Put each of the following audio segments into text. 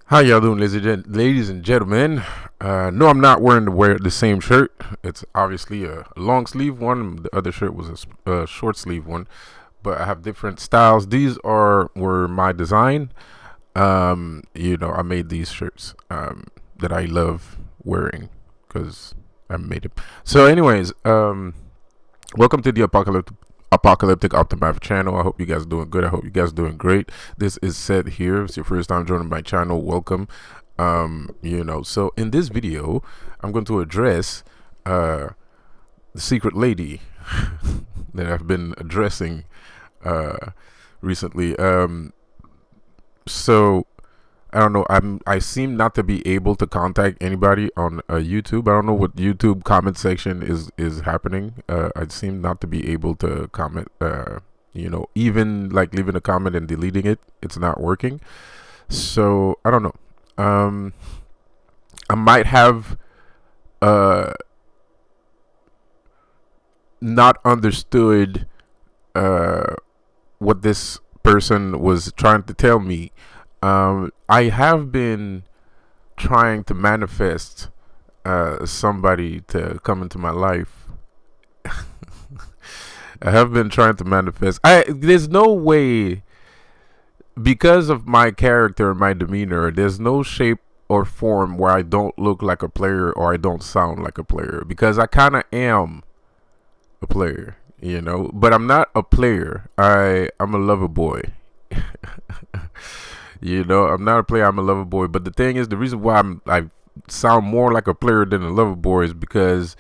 How y'all doing, ladies and gentlemen? No, I'm not wearing the same shirt. It's obviously a long sleeve one. The other shirt was a short sleeve one, but I have different styles. These were my design. I made these shirts that I love wearing because I made it. So, anyways, welcome to the Apocalyptic Optimath channel. I hope you guys are doing good. I hope you guys are doing great. This is Seth here. If it's your first time joining my channel, welcome. So in this video, I'm going to address the secret lady that I've been addressing recently. So I don't know. I seem not to be able to contact anybody on YouTube. I don't know what YouTube comment section is happening. I seem not to be able to comment. Even like leaving a comment and deleting it, it's not working. So I don't know. I might have not understood what this person was trying to tell me. I have been trying to manifest somebody to come into my life. I have been trying to manifest. There's no way, because of my character and my demeanor, there's no shape or form where I don't look like a player or I don't sound like a player, because I kind of am a player, but I'm not a player. I'm a lover boy. I'm not a player. I'm a lover boy. But the thing is, the reason why I sound more like a player than a lover boy is because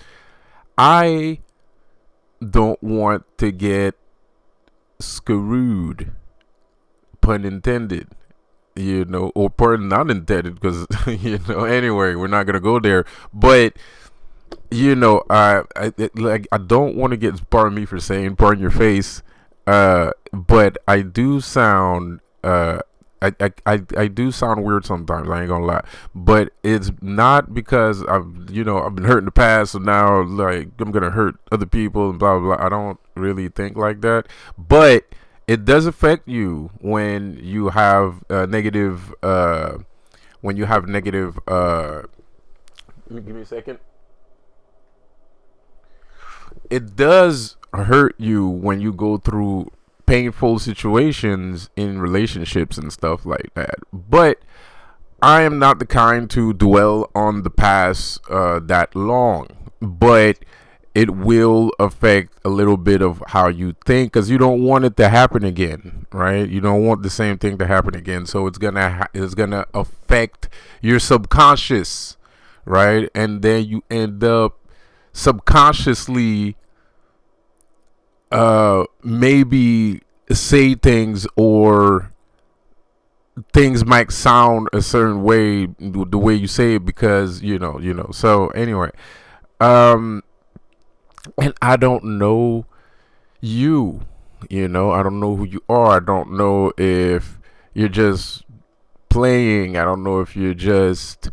I don't want to get screwed, pun intended, or pun not intended, because anyway, we're not gonna go there. But I don't want to get, pardon me for saying, pardon your face, but I do sound I do sound weird sometimes. I ain't gonna lie, but it's not because I've been hurt in the past, so now like I'm gonna hurt other people and blah blah blah. I don't really think like that, but it does affect you when you have negative. When you have negative. Give me a second. It does hurt you when you go through painful situations in relationships and stuff like that. But I am not the kind to dwell on the past that long. But it will affect a little bit of how you think, because you don't want it to happen again, right? You don't want the same thing to happen again. So it's gonna affect your subconscious, right? And then you end up subconsciously maybe say things, or things might sound a certain way the way you say it, because so anyway, and I don't know you, I don't know who you are. I don't know if you're just playing. I don't know if you're just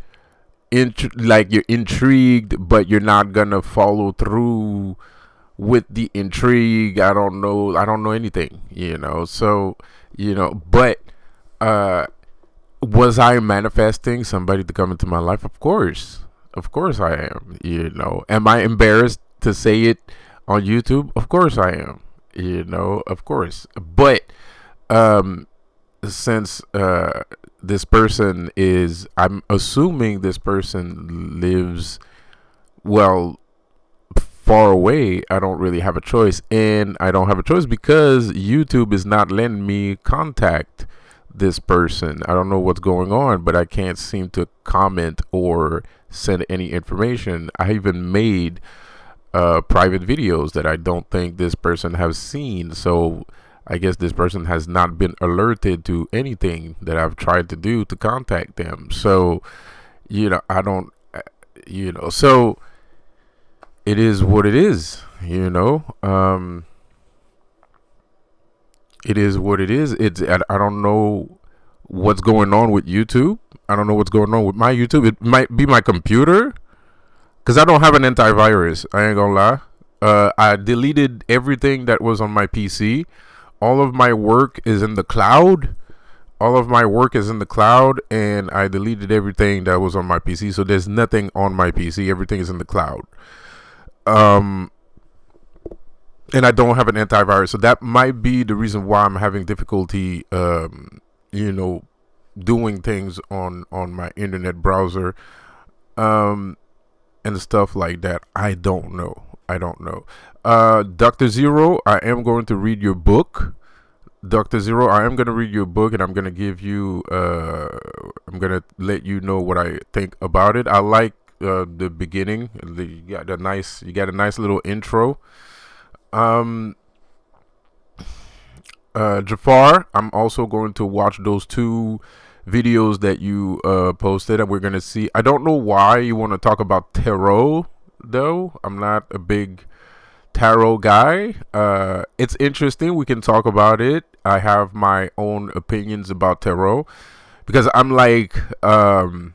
you're intrigued, but you're not gonna follow through with the intrigue. I don't know anything, so but was I manifesting somebody to come into my life? Of course I am. Am I embarrassed to say it on YouTube? Of course I am. Of course. But since this person is, I'm assuming this person lives, well, far away, I don't really have a choice. And I don't have a choice because YouTube is not letting me contact this person. I don't know what's going on, but I can't seem to comment or send any information. I even made private videos that I don't think this person has seen. So I guess this person has not been alerted to anything that I've tried to do to contact them. So, I don't, so it is what it is, it is what it is. I don't know what's going on with YouTube. I don't know what's going on with my YouTube. It might be my computer, because I don't have an antivirus. I ain't gonna lie. I deleted everything that was on my PC. All of my work is in the cloud. all of my work is in the cloud, and I deleted everything that was on my PC. So there's nothing on my PC. Everything is in the cloud. Um, and I don't have an antivirus, so that might be the reason why I'm having difficulty, you know, doing things on my internet browser, um, and stuff like that. I don't know. I don't know. Dr. Zero, I am going to read your book. Dr. Zero, I am going to read your book, and I'm going to give you, I'm going to let you know what I think about it. I like the beginning. You got a nice little intro. Jafar, I'm also going to watch those two videos that you posted, and we're going to see. I don't know why you want to talk about tarot, though. I'm not a big tarot guy. It's interesting. We can talk about it. I have my own opinions about tarot because I'm like, I'm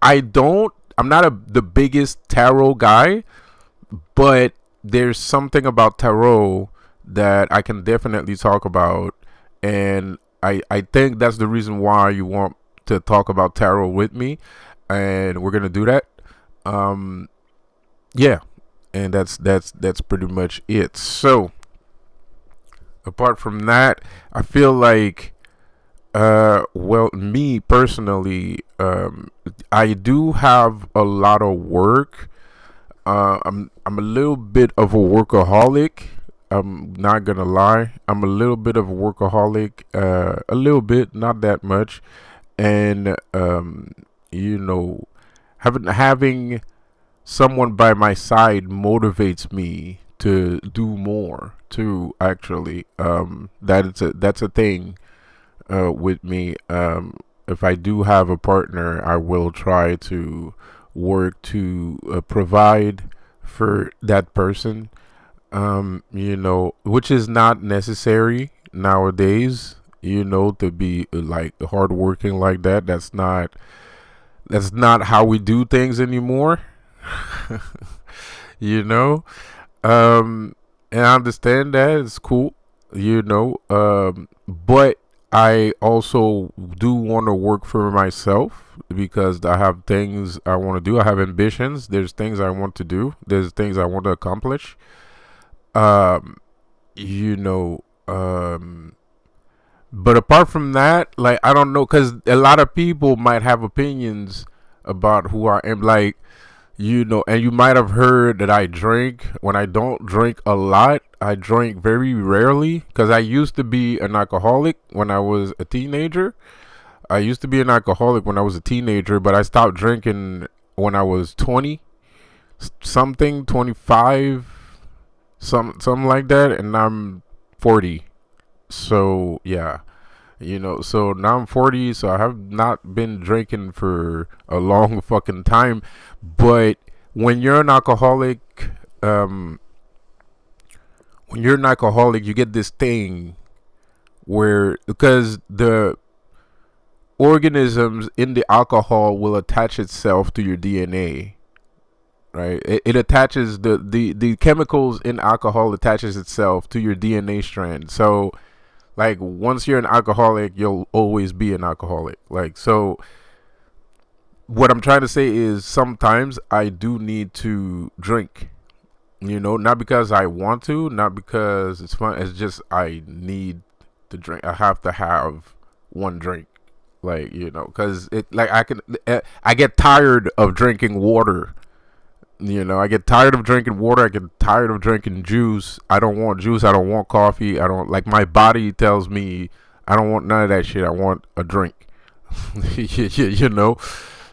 not the biggest tarot guy, but there's something about tarot that I can definitely talk about, and I think that's the reason why you want to talk about tarot with me, and we're gonna do that. Yeah, and that's pretty much it. So apart from that, I feel like well, me personally, I do have a lot of work. I'm a little bit of a workaholic. I'm not gonna lie. I'm a little bit of a workaholic. A little bit, not that much. And you know, having someone by my side motivates me to do more too, actually. That's a thing with me. If I do have a partner, I will try to work to provide for that person, you know, which is not necessary nowadays, you know, to be like hardworking like that. That's not how we do things anymore. You know, and I understand that it's cool, you know, but I also do want to work for myself because I have things I want to do. I have ambitions. There's things I want to do. There's things I want to accomplish. Um, you know, but apart from that, like, I don't know, because a lot of people might have opinions about who I am. Like, you know, and you might have heard that I drink. When I don't drink a lot, I drink very rarely because I used to be an alcoholic when I was a teenager. I used to be an alcoholic when I was a teenager, but I stopped drinking when I was 20 something, 25, something like that, and I'm 40. So, yeah. You know, so now I'm 40, so I have not been drinking for a long fucking time. But when you're an alcoholic, um, you get this thing where, because the organisms in the alcohol will attach itself to your DNA, right? It attaches the chemicals in alcohol attaches itself to your DNA strand. So, like, once you're an alcoholic, you'll always be an alcoholic. Like, so what I'm trying to say is sometimes I do need to drink, you know, not because I want to, not because it's fun. It's just I need to drink. I have to have one drink, like, you know, because I get tired of drinking water. You know, I get tired of drinking water. I get tired of drinking juice. I don't want juice. I don't want coffee. I don't, like, my body tells me I don't want none of that shit. I want a drink. You know?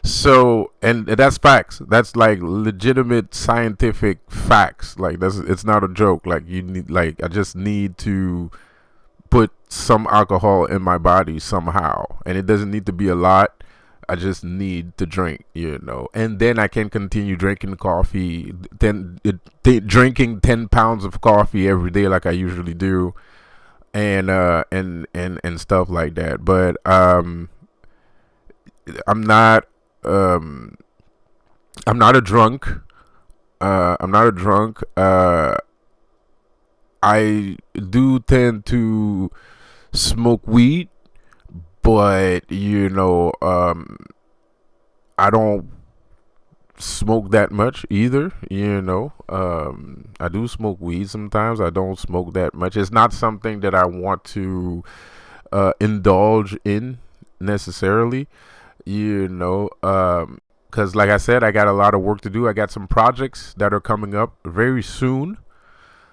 So, and that's facts. That's like legitimate scientific facts. Like, it's not a joke. Like, you need, like, I just need to put some alcohol in my body somehow. And it doesn't need to be a lot. I just need to drink, you know, and then I can continue drinking coffee, drinking 10 pounds of coffee every day like I usually do, and stuff like that. But I'm not um I'm not a drunk. I'm not a drunk. I do tend to smoke weed. but I don't smoke that much either. I do smoke weed sometimes. I don't smoke that much. It's not something that I want to indulge in necessarily. Because like I said, I got a lot of work to do. I got some projects that are coming up very soon.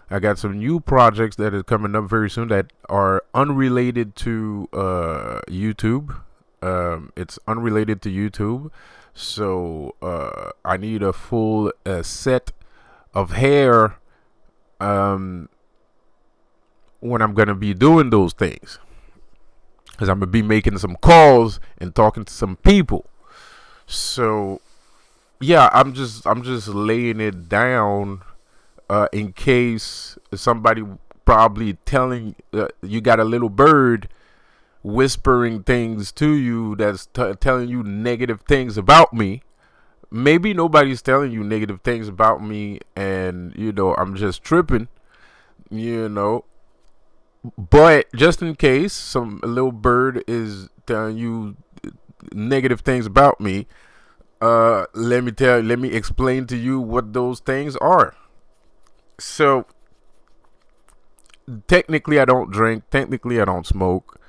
I got some new projects that are coming up very soon that are unrelated to YouTube. It's unrelated to YouTube. So I need a full set of hair when I'm going to be doing those things. Because I'm going to be making some calls and talking to some people. So yeah, I'm just laying it down in case somebody probably telling you got a little bird whispering things to you that's telling you negative things about me. Maybe nobody's telling you negative things about me, and I'm just tripping, but just in case some little bird is telling you negative things about me, let me explain to you what those things are. So technically I don't drink, technically I don't smoke.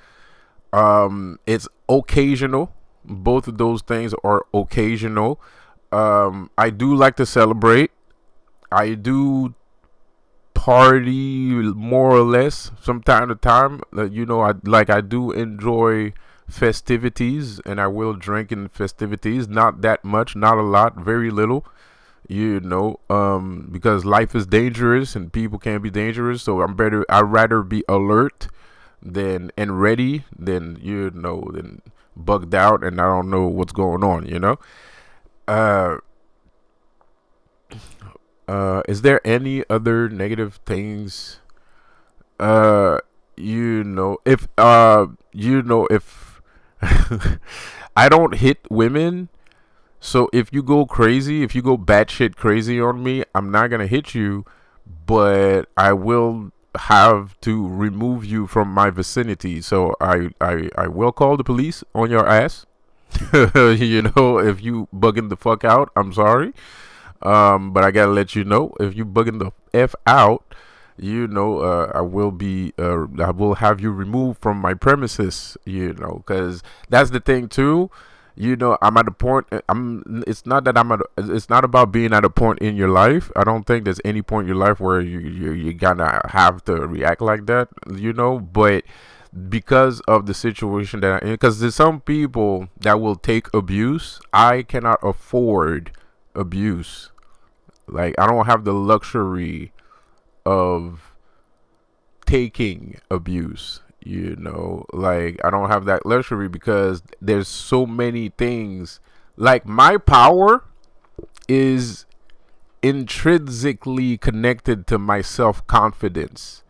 It's occasional. Both of those things are occasional. I do like to celebrate. I do party more or less from time to time. I do enjoy festivities, and I will drink in festivities. Not that much, not a lot, very little. Because life is dangerous and people can be dangerous. So I'd rather be alert and ready than than bugged out and I don't know what's going on. Is there any other negative things? If I don't hit women. So if you go crazy, if you go batshit crazy on me, I'm not gonna hit you, but I will have to remove you from my vicinity. So I will call the police on your ass. If you bugging the fuck out, I'm sorry. But I gotta let you know, if you bugging the F out, I will have you removed from my premises, because that's the thing too. I'm at a point. It's not that it's not about being at a point in your life. I don't think there's any point in your life where you gonna have to react like that. But because of the situation that because there's some people that will take abuse. I cannot afford abuse. Like, I don't have the luxury of taking abuse. Like, I don't have that luxury because there's so many things. Like, my power is intrinsically connected to my self-confidence.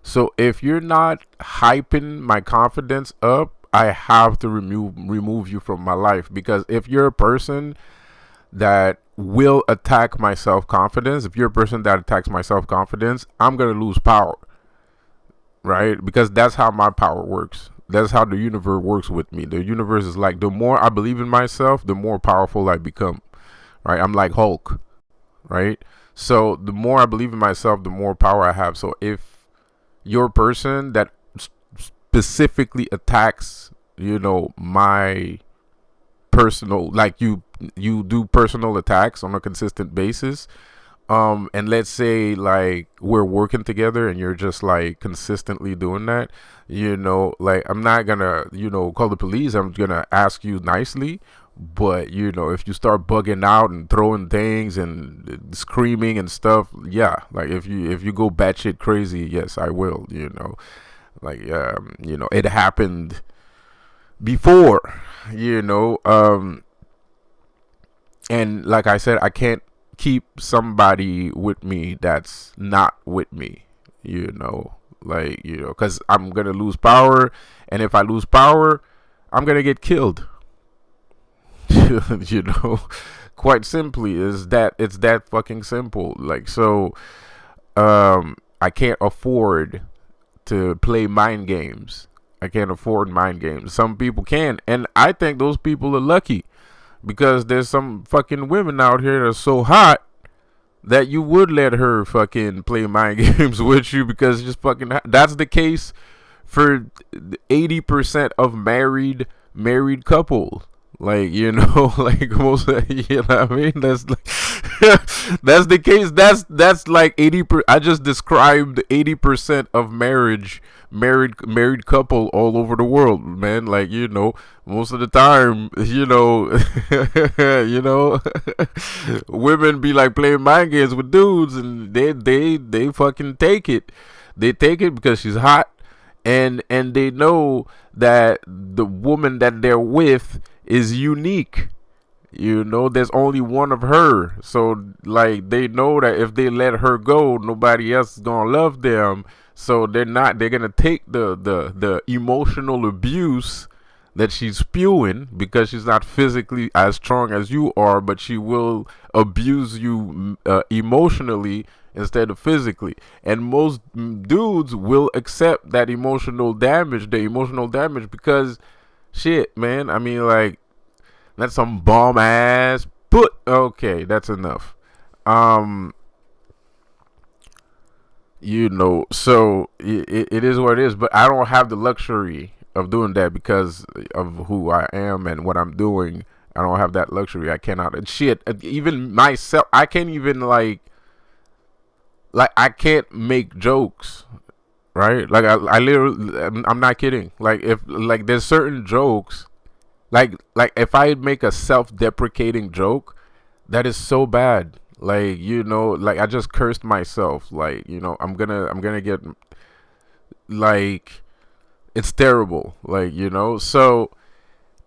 So if you're not hyping my confidence up, I have to remove you from my life. Because if you're a person that will attack my self-confidence, if you're a person that attacks my self-confidence, I'm going to lose power. Right? Because that's how my power works. That's how the universe works with me. The universe is like, the more I believe in myself, the more powerful I become. Right? I'm like Hulk. Right? So the more I believe in myself, the more power I have. So if you're a person that specifically attacks, my personal, like you do personal attacks on a consistent basis, and let's say like we're working together and you're just like consistently doing that, like, I'm not gonna call the police. I'm gonna ask you nicely. But if you start bugging out and throwing things and screaming and stuff, yeah, like if you go batshit crazy, yes, I will. Like, it happened before. And like I said, I can't keep somebody with me that's not with me. Because I'm gonna lose power, and if I lose power, I'm gonna get killed. Quite simply, it's that fucking simple. Like, so I can't afford to play mind games. I can't afford mind games. Some people can, and I think those people are lucky because there's some fucking women out here that are so hot that you would let her fucking play mind games with you because it's just fucking. That's the case for 80% of married couples. Like, you know, like most, you know what I mean? That's like, that's the case. That's like 80%. I just described 80% of married couple all over the world, man. Like, you know, most of the time, you know, you know, women be like playing mind games with dudes, and they fucking take it. They take it because she's hot, and they know that the woman that they're with is unique. You know, there's only one of her. So like they know that if they let her go, nobody else is gonna love them. So they're gonna take the emotional abuse that she's spewing because she's not physically as strong as you are, but she will abuse you emotionally instead of physically. And most dudes will accept that the emotional damage, because shit, man. I mean, like, that's some bomb ass. But okay, that's enough. Um, you know, so it is what it is. But I don't have the luxury of doing that because of who I am and what I'm doing. I don't have that luxury. I cannot. And shit, even myself, I can't even like I can't make jokes, right? Like I literally, I'm not kidding. Like if like there's certain jokes, like if I make a self-deprecating joke, that is so bad. Like, you know, like I just cursed myself. Like, you know, I'm gonna get, like, it's terrible. Like, you know, so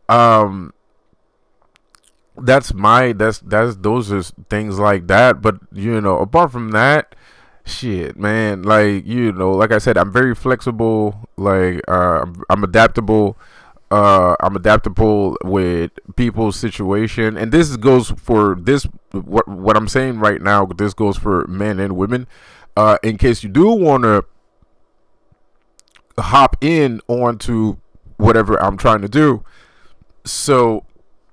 um that's those are things like that. But you know, apart from that, shit, man, like, you know, like I said, I'm very flexible. Like, I'm adaptable. I'm adaptable with people's situation, and this goes for this. What I'm saying right now, this goes for men and women. In case you do want to hop in onto whatever I'm trying to do, so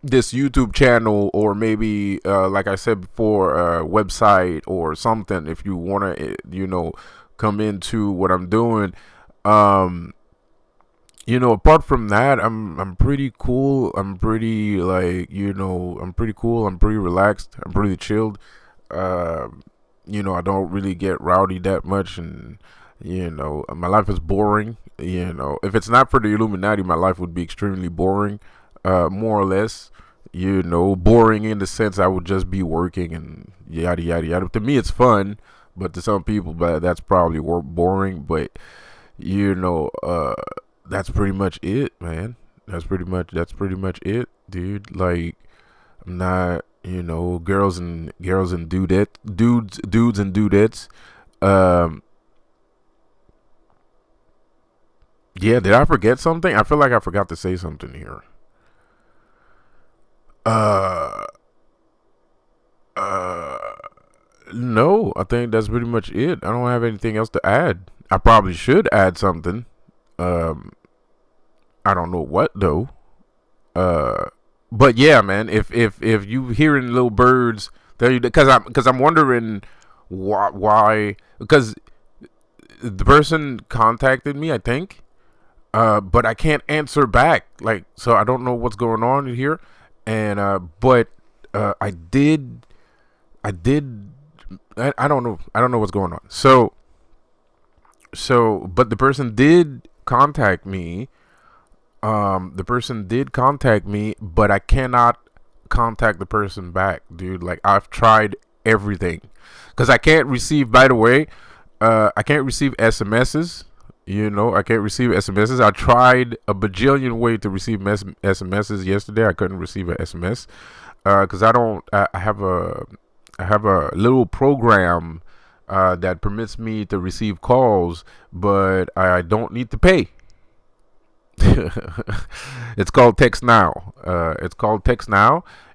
this YouTube channel, or maybe like I said before, a website or something, if you want to, you know, come into what I'm doing. You know, apart from that, I'm pretty cool. I'm pretty, like, you know, I'm pretty cool. I'm pretty relaxed. I'm pretty chilled. You know, I don't really get rowdy that much, and you know, my life is boring. You know, if it's not for the Illuminati, my life would be extremely boring, more or less. You know, boring in the sense I would just be working and yada yada yada. To me, it's fun, but to some people, but that's probably boring. But you know, that's pretty much it, man. That's pretty much it, dude. Like, I'm not, you know, girls and dudes and dudettes. Um, yeah, did I forget something? I feel like I forgot to say something here. Uh, uh, no, I think that's pretty much it. I don't have anything else to add. I probably should add something. Um, I don't know what though. Uh, but yeah, man. If you hearing little birds, because I'm wondering why, because the person contacted me, I think. But I can't answer back. Like, so I don't know what's going on here. And but I did. I did. I don't know. I don't know what's going on. But the person did contact me. But I cannot contact the person back, dude. Like, I've tried everything, because I can't receive. By the way, I can't receive SMSs. You know, I can't receive SMSs. I tried a bajillion way to receive SMSs yesterday. I couldn't receive a SMS because I don't. I have a little program that permits me to receive calls, but I don't need to pay. It's called Text Now.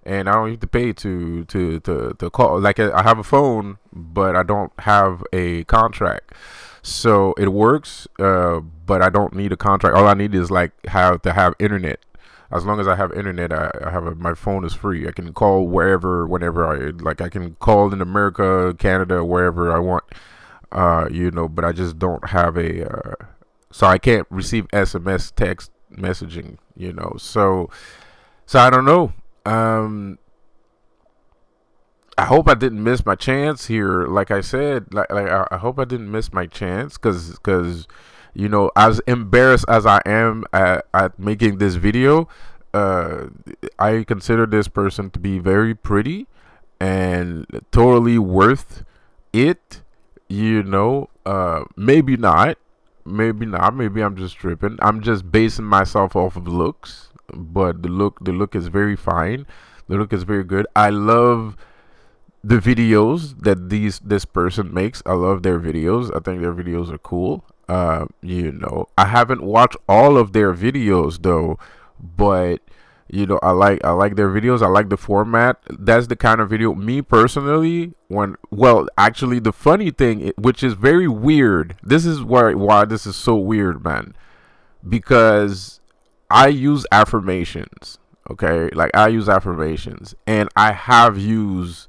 And I don't need to pay to call. Like, I have a phone, but I don't have a contract. So it works, but I don't need a contract. All I need is like have internet. As long as I have internet, I have my phone is free. I can call wherever, whenever I like. I can call in America, Canada, wherever I want. But I just don't have so I can't receive SMS text messaging. So I don't know. I hope I didn't miss my chance here. Like I said, I hope I didn't miss my chance, because as embarrassed as I am at making this video, uh, I consider this person to be very pretty and totally worth it. Maybe not. Maybe not. Maybe I'm just tripping. I'm just basing myself off of looks, but the look is very fine. The look is very good. I love the videos that this person makes. I love their videos. I think their videos are cool. I haven't watched all of their videos though, but I like their videos. I like the format. That's the kind of video me personally, actually, the funny thing, which is very weird. This is why this is so weird, man, because I use affirmations. Okay, like I use affirmations, and I have used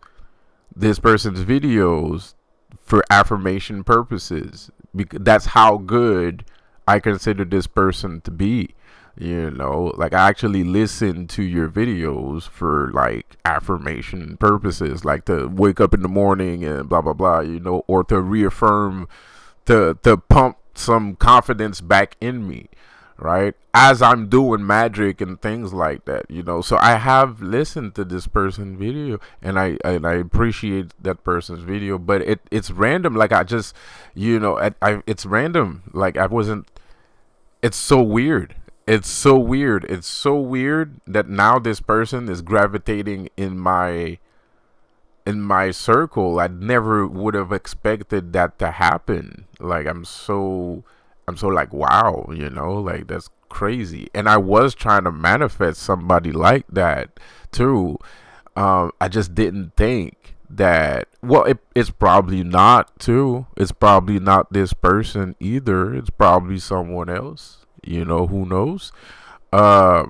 this person's videos for affirmation purposes, because that's how good I consider this person to be. Like I actually listen to your videos for like affirmation purposes, like to wake up in the morning and blah blah blah, or to reaffirm, to pump some confidence back in me, right? As I'm doing magic and things like that. So I have listened to this person's video, and I appreciate that person's video, but it's random. Like I just, it's random. Like I wasn't. It's so weird. It's so weird. It's so weird that now this person is gravitating in my circle. I never would have expected that to happen. Like I'm so like, wow, like that's crazy. And I was trying to manifest somebody like that too. I just didn't think that. Well, it's probably not too. It's probably not this person either. It's probably someone else. Who knows? Uh,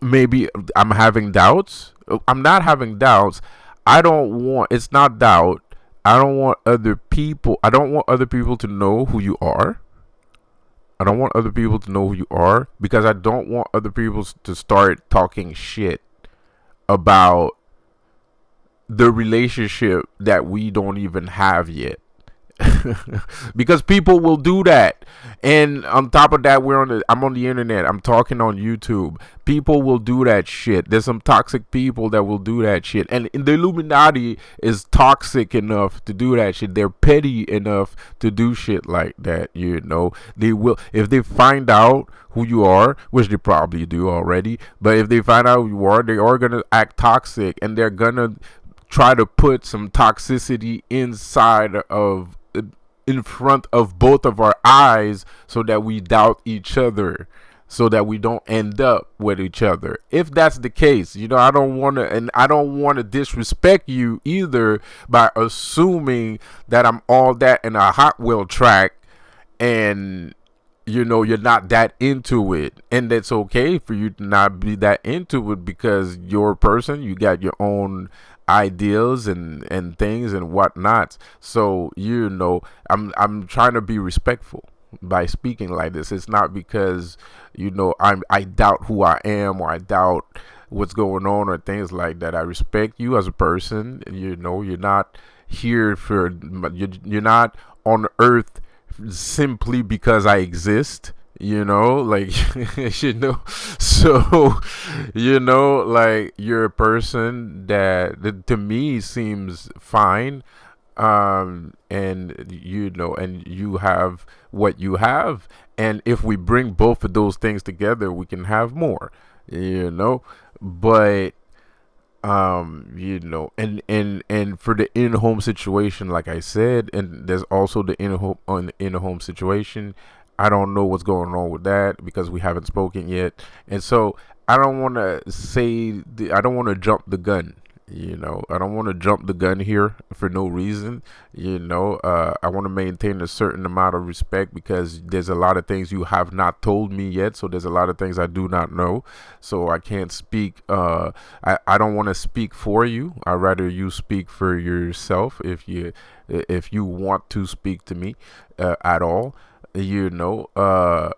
Maybe I'm having doubts. I'm not having doubts. I don't want. It's not doubt. I don't want other people. I don't want other people to know who you are. I don't want other people to know who you are, because I don't want other people to start talking shit about the relationship that we don't even have yet. Because people will do that, and on top of that, I'm on the internet, I'm talking on YouTube. People will do that shit. There's some toxic people that will do that shit, and the Illuminati is toxic enough to do that shit. They're petty enough to do shit like that. They will, if they find out who you are, which they probably do already, but if they find out who you are, they are gonna act toxic, and they're gonna try to put some toxicity in front of both of our eyes, so that we doubt each other, so that we don't end up with each other. If that's the case, I don't want to, and I don't want to disrespect you either by assuming that I'm all that in a Hot Wheel track, and you're not that into it, and that's okay for you to not be that into it, because you're a person, you got your own ideals and things and whatnot. So I'm trying to be respectful by speaking like this. It's not because I doubt who I am, or I doubt what's going on, or things like that. I respect you as a person. You're not here for, you're not on earth simply because I exist. Like so like you're a person that to me seems fine, and and you have what you have, and if we bring both of those things together, we can have more. But and for the in-home situation, like I said, and there's also the in-home situation. I don't know what's going on with that, because we haven't spoken yet, and so I don't want to jump the gun. You know, I don't want to jump the gun here for no reason. You know, I want to maintain a certain amount of respect because there's a lot of things you have not told me yet. So there's a lot of things I do not know. So I can't speak. I don't want to speak for you. I'd rather you speak for yourself if you want to speak to me at all. You know, uh,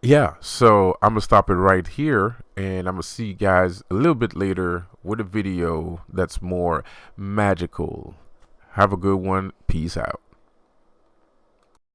yeah, so I'm gonna stop it right here, and I'm gonna see you guys a little bit later with a video that's more magical. Have a good one. Peace out.